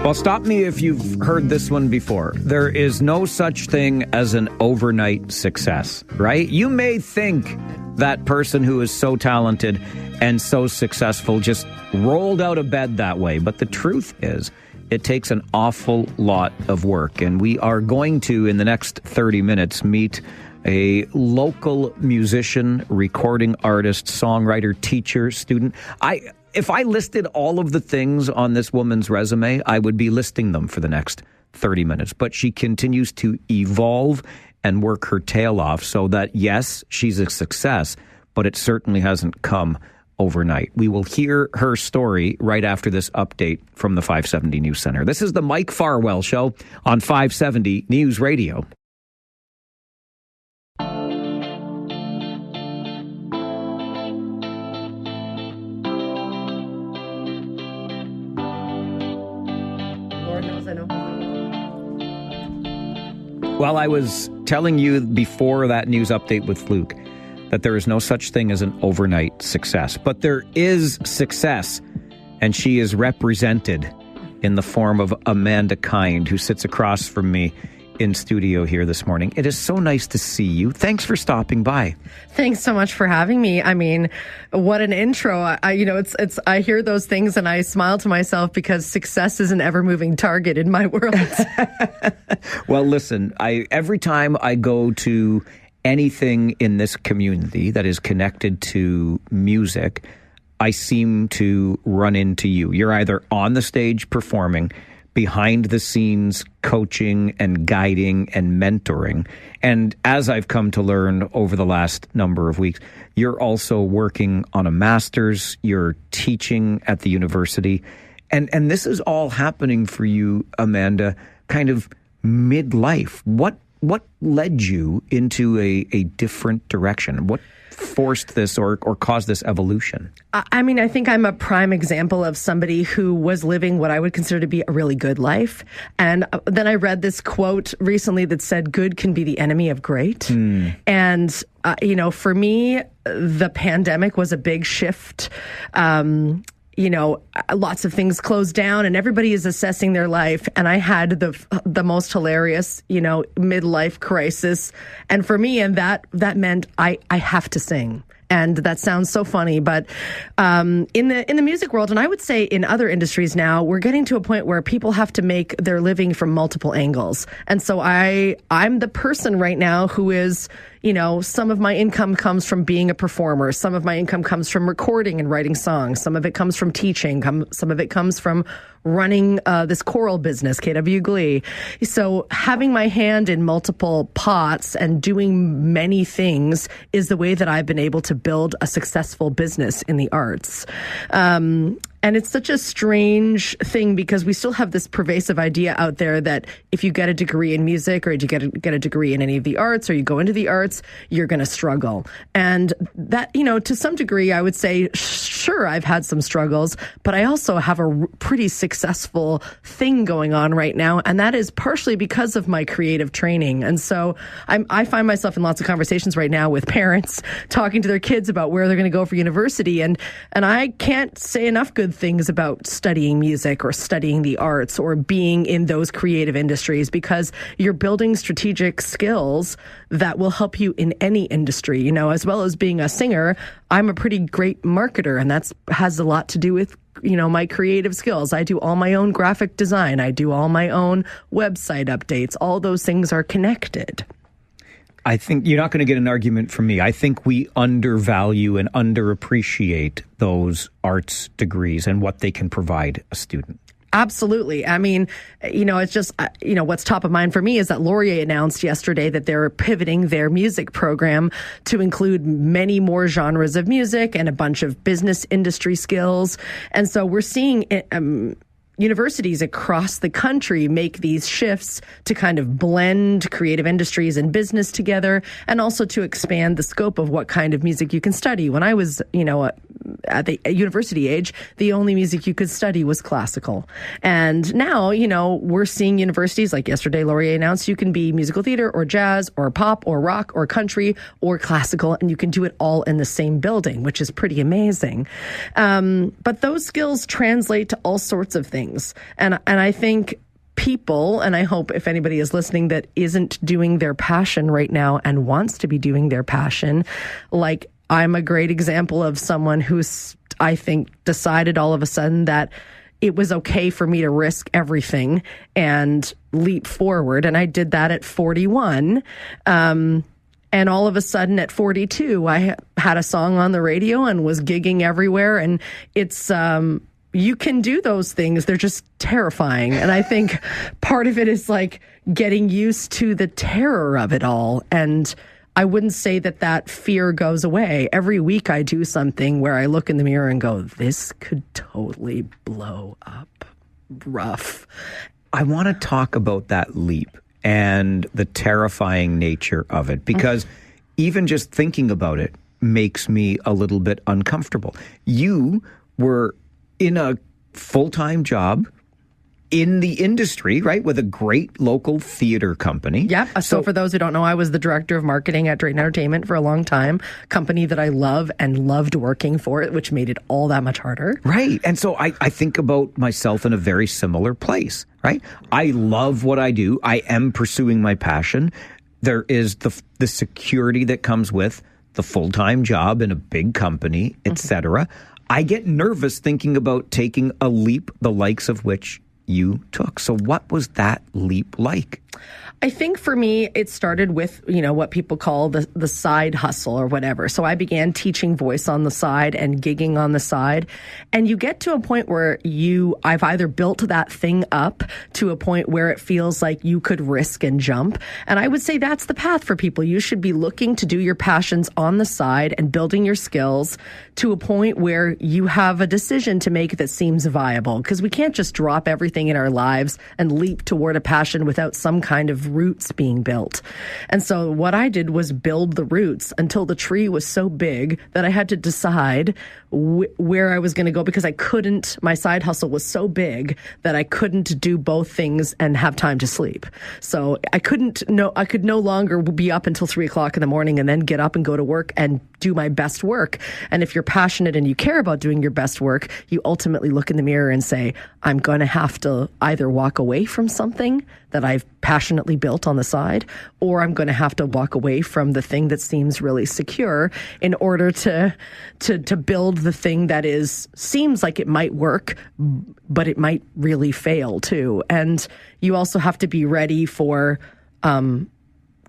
Well, stop me if you've heard this one before. There is no such thing as an overnight success, right? You may think that person who is so talented and so successful just rolled out of bed that way. But the truth is, it takes an awful lot of work. And we are going to, in the next 30 minutes, meet a local musician, recording artist, songwriter, teacher, student. If I listed all of the things on this woman's resume, I would be listing them for the next 30 minutes. But she continues to evolve and work her tail off so that, yes, she's a success, but it certainly hasn't come overnight. We will hear her story right after this update from the 570 News Center. This is the Mike Farwell Show on 570 News Radio. Well, I was telling you before that news update with Luke that there is no such thing as an overnight success. But there is success, and she is represented in the form of Amanda Kind, who sits across from me in studio here this morning. It is so nice to see you. Thanks for stopping by. Thanks so much for having me. I mean, what an intro. I hear those things and I smile to myself because success is an ever-moving target in my world. Well, listen, every time I go to anything in this community that is connected to music, I seem to run into you. You're either on the stage performing, behind the scenes coaching and guiding and mentoring. And as I've come to learn over the last number of weeks, you're also working on a master's, you're teaching at the university. And this is all happening for you, Amanda, kind of midlife. What led you into a different direction? What forced this or caused this evolution? I mean, I think I'm a prime example of somebody who was living what I would consider to be a really good life. And then I read this quote recently that said, good can be the enemy of great. And, for me, the pandemic was a big shift. Lots of things closed down and everybody is assessing their life. And I had the most hilarious, midlife crisis. And for me, and that meant I have to sing. And that sounds so funny, but in the music world, and I would say in other industries now, we're getting to a point where people have to make their living from multiple angles. And so I'm the person right now who is, some of my income comes from being a performer. Some of my income comes from recording and writing songs. Some of it comes from teaching. Some of it comes from running this choral business, KW Glee. So having my hand in multiple pots and doing many things is the way that I've been able to build a successful business in the arts. And it's such a strange thing because we still have this pervasive idea out there that if you get a degree in music or you get a degree in any of the arts or you go into the arts, you're going to struggle. And that, to some degree, I would say, sure, I've had some struggles, but I also have a pretty successful thing going on right now. And that is partially because of my creative training. And so I find myself in lots of conversations right now with parents talking to their kids about where they're going to go for university. And I can't say enough good things about studying music or studying the arts or being in those creative industries because you're building strategic skills that will help you in any industry. As well as being a singer, I'm a pretty great marketer, and that has a lot to do with my creative skills. I do all my own graphic design. I do all my own website updates. All those things are connected. I think you're not going to get an argument from me. I think we undervalue and underappreciate those arts degrees and what they can provide a student. Absolutely. I mean, it's just, what's top of mind for me is that Laurier announced yesterday that they're pivoting their music program to include many more genres of music and a bunch of business industry skills. And so we're seeing universities across the country make these shifts to kind of blend creative industries and business together, and also to expand the scope of what kind of music you can study. When I was, at the university age, the only music you could study was classical. And now, we're seeing universities like yesterday, Laurier announced you can be musical theater or jazz or pop or rock or country or classical, and you can do it all in the same building, which is pretty amazing. But those skills translate to all sorts of things. things. And I think people, and I hope if anybody is listening that isn't doing their passion right now and wants to be doing their passion, like I'm a great example of someone who's, I think, decided all of a sudden that it was okay for me to risk everything and leap forward. And I did that at 41. And all of a sudden at 42, I had a song on the radio and was gigging everywhere. And it's, you can do those things. They're just terrifying. And I think part of it is like getting used to the terror of it all. And I wouldn't say that fear goes away. Every week I do something where I look in the mirror and go, this could totally blow up rough. I want to talk about that leap and the terrifying nature of it, because even just thinking about it makes me a little bit uncomfortable. You were in a full-time job in the industry, right, with a great local theater company. Yep. So for those who don't know, I was the director of marketing at Drayton Entertainment for a long time, company that I love and loved working for, which made it all that much harder. Right. And so I think about myself in a very similar place, right? I love what I do. I am pursuing my passion. There is the security that comes with the full-time job in a big company, etc. I get nervous thinking about taking a leap, the likes of which you took. So what was that leap like? I think for me, it started with, what people call the side hustle or whatever. So I began teaching voice on the side and gigging on the side. And you get to a point where I've either built that thing up to a point where it feels like you could risk and jump. And I would say that's the path for people. You should be looking to do your passions on the side and building your skills to a point where you have a decision to make that seems viable. Because we can't just drop everything in our lives and leap toward a passion without some kind of roots being built. And so what I did was build the roots until the tree was so big that I had to decide where I was going to go, because my side hustle was so big that I couldn't do both things and have time to sleep. So I could no longer be up until 3:00 in the morning and then get up and go to work and do my best work. And if you're passionate and you care about doing your best work, you ultimately look in the mirror and say, I'm going to have to either walk away from something that I've passionately built on the side, or I'm going to have to walk away from the thing that seems really secure in order to build the thing that seems like it might work, but it might really fail too. And you also have to be ready for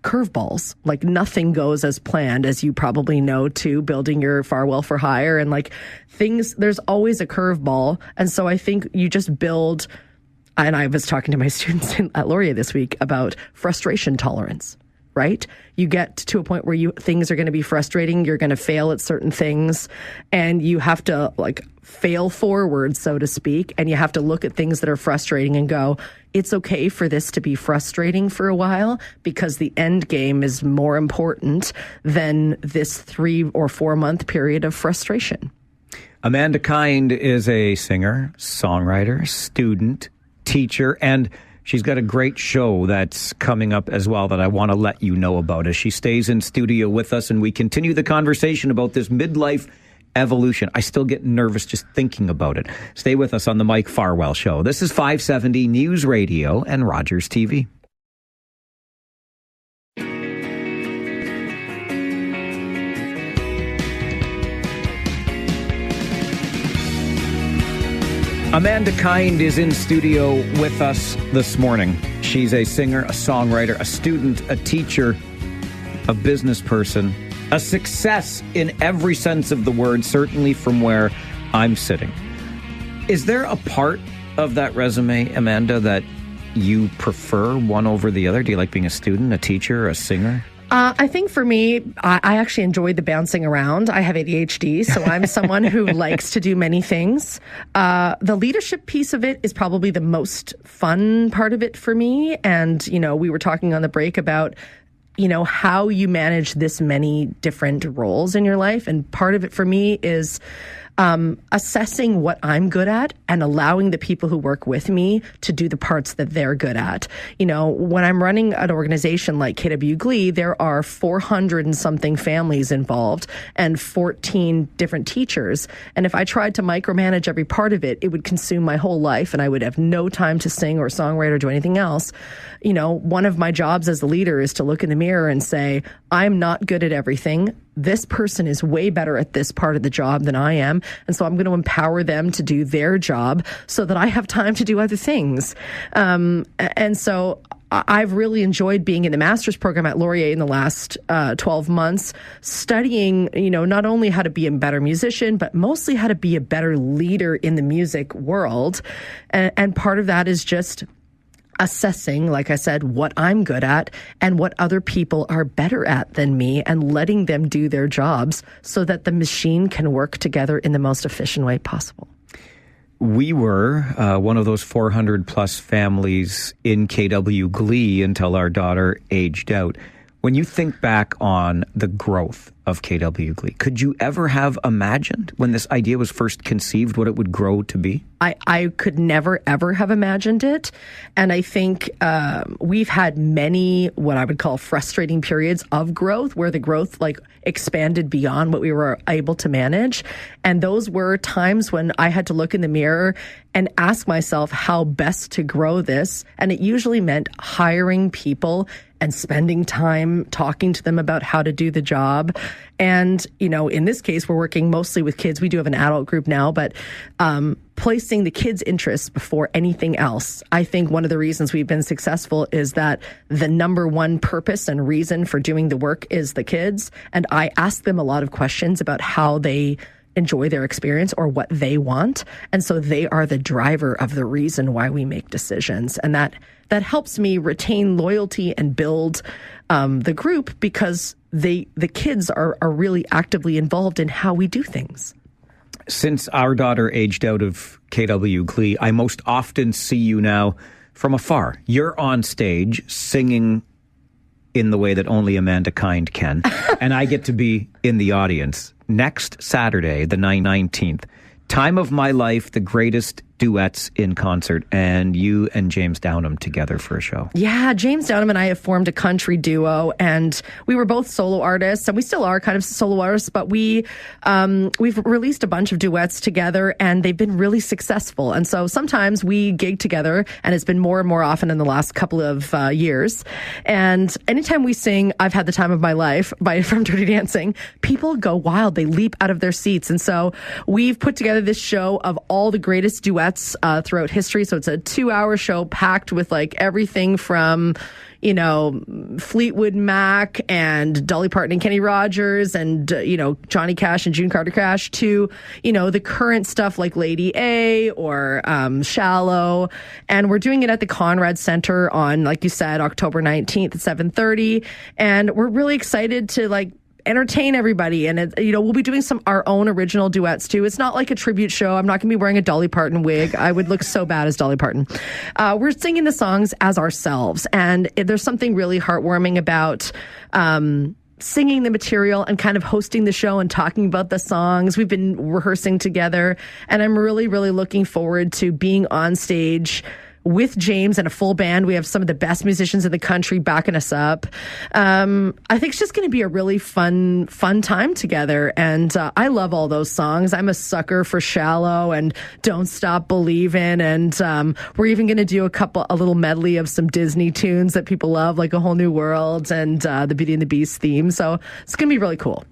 curveballs. Like nothing goes as planned, as you probably know too, building your Farwell for hire and like things, there's always a curveball. And so I think you just build, and I was talking to my students at Laurier this week about frustration tolerance, right? You get to a point where things are going to be frustrating. You're going to fail at certain things, and you have to like fail forward, so to speak. And you have to look at things that are frustrating and go, it's okay for this to be frustrating for a while, because the end game is more important than this 3 or 4 month period of frustration. Amanda Kind is a singer, songwriter, student, teacher, and she's got a great show that's coming up as well that I want to let you know about as she stays in studio with us and we continue the conversation about this midlife evolution. I still get nervous just thinking about it. Stay with us on the Mike Farwell Show. This is 570 News Radio and Rogers TV. Amanda Kind is in studio with us this morning. She's a singer, a songwriter, a student, a teacher, a business person, a success in every sense of the word, certainly from where I'm sitting. Is there a part of that resume, Amanda, that you prefer one over the other? Do you like being a student, a teacher, a singer? I think for me, I actually enjoyed the bouncing around. I have ADHD, so I'm someone who likes to do many things. The leadership piece of it is probably the most fun part of it for me. And, we were talking on the break about, how you manage this many different roles in your life. And part of it for me is assessing what I'm good at and allowing the people who work with me to do the parts that they're good at. When I'm running an organization like KW Glee, there are 400 and something families involved and 14 different teachers. And if I tried to micromanage every part of it, it would consume my whole life and I would have no time to sing or songwrite or do anything else. One of my jobs as the leader is to look in the mirror and say, I'm not good at everything. This person is way better at this part of the job than I am. And so I'm going to empower them to do their job so that I have time to do other things. And so I've really enjoyed being in the master's program at Laurier in the last 12 months, studying, not only how to be a better musician, but mostly how to be a better leader in the music world. And part of that is just assessing, like I said, what I'm good at and what other people are better at than me and letting them do their jobs so that the machine can work together in the most efficient way possible. We were one of those 400 plus families in KW Glee until our daughter aged out. When you think back on the growth of KW Glee, could you ever have imagined when this idea was first conceived what it would grow to be? I could never, ever have imagined it. And I think we've had many what I would call frustrating periods of growth where the growth expanded beyond what we were able to manage. And those were times when I had to look in the mirror and ask myself how best to grow this. And it usually meant hiring people and spending time talking to them about how to do the job. And, in this case, we're working mostly with kids. We do have an adult group now, but placing the kids' interests before anything else. I think one of the reasons we've been successful is that the number one purpose and reason for doing the work is the kids. And I ask them a lot of questions about how they enjoy their experience or what they want. And so they are the driver of the reason why we make decisions. And that helps me retain loyalty and build the group because the kids are really actively involved in how we do things. Since our daughter aged out of KW Glee, I most often see you now from afar. You're on stage singing in the way that only Amanda Kind can, and I get to be in the audience. Next Saturday, the 19th, Time of My Life, the Greatest Duets in concert, and you and James Downham together for a show. Yeah, James Downham and I have formed a country duo, and we were both solo artists, and we still are kind of solo artists, but we've released a bunch of duets together, and they've been really successful. And so sometimes we gig together, and it's been more and more often in the last couple of years. And anytime we sing I've Had the Time of My Life from Dirty Dancing, people go wild. They leap out of their seats. And so we've put together this show of all the greatest duets throughout history. So it's a 2-hour show packed with everything from, Fleetwood Mac and Dolly Parton and Kenny Rogers and, Johnny Cash and June Carter Cash to, the current stuff like Lady A or Shallow. And we're doing it at the Conrad Center on, like you said, October 19th at 7:30. And we're really excited to entertain everybody. And we'll be doing our own original duets too. It's not like a tribute show. I'm not going to be wearing a Dolly Parton wig. I would look so bad as Dolly Parton. We're singing the songs as ourselves. And there's something really heartwarming about singing the material and kind of hosting the show and talking about the songs. We've been rehearsing together, and I'm really, really looking forward to being on stage with James and a full band. We have some of the best musicians in the country backing us up. I think it's just going to be a really fun time together. And I love all those songs. I'm a sucker for Shallow and Don't Stop Believin'. And we're even going to do a little medley of some Disney tunes that people love, like A Whole New World and the Beauty and the Beast theme. So it's going to be really cool.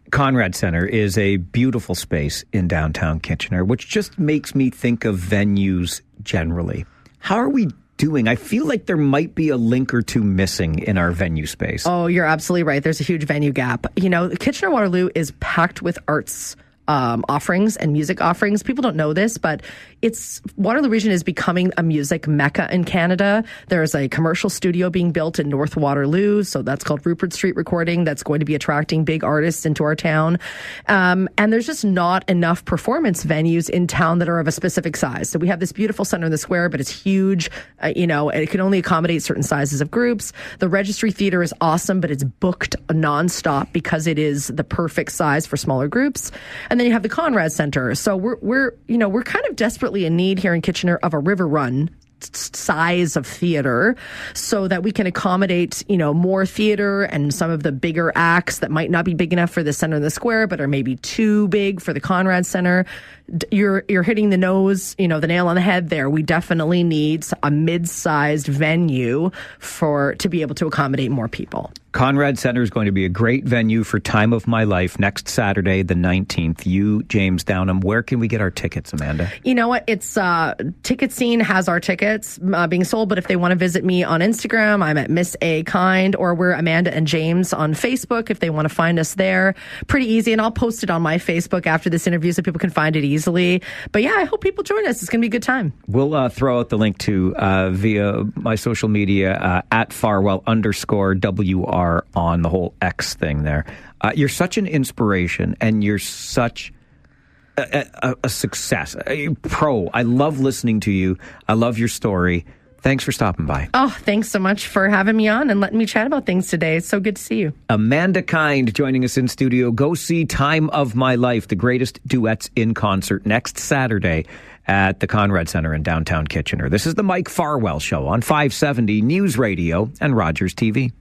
Conrad Center is a beautiful space in downtown Kitchener, which just makes me think of venues generally. How are we doing? I feel like there might be a link or two missing in our venue space. Oh, you're absolutely right. There's a huge venue gap. Kitchener-Waterloo is packed with arts offerings and music offerings. People don't know this, but Waterloo Region is becoming a music mecca in Canada. There's a commercial studio being built in North Waterloo, so that's called Rupert Street Recording. That's going to be attracting big artists into our town. And there's just not enough performance venues in town that are of a specific size. So we have this beautiful center in the square, but it's huge, and it can only accommodate certain sizes of groups. The Registry Theatre is awesome, but it's booked nonstop because it is the perfect size for smaller groups. And then you have the Conrad Center. So we're kind of desperately in need here in Kitchener of a river run size of theater so that we can accommodate, more theater and some of the bigger acts that might not be big enough for the center of the square, but are maybe too big for the Conrad Center. You're hitting the nose, the nail on the head there. We definitely need a mid-sized venue to be able to accommodate more people. Conrad Center is going to be a great venue for Time of My Life next Saturday, the 19th. You, James Downham, where can we get our tickets, Amanda? You know what? It's Ticket Scene has our tickets being sold, but if they want to visit me on Instagram, I'm at Miss A Kind, or we're Amanda and James on Facebook if they want to find us there. Pretty easy, and I'll post it on my Facebook after this interview so people can find it easily. But yeah, I hope people join us. It's going to be a good time. We'll throw out the link to via my social media at Farwell_WR on the whole X thing there. You're such an inspiration, and you're such a success, a pro. I love listening to you. I love your story. Thanks for stopping by. Oh, thanks so much for having me on and letting me chat about things today. It's so good to see you. Amanda Kind joining us in studio. Go see Time of My Life, the Greatest Duets in concert next Saturday at the Conrad Center in downtown Kitchener. This is the Mike Farwell Show on 570 News Radio and Rogers TV.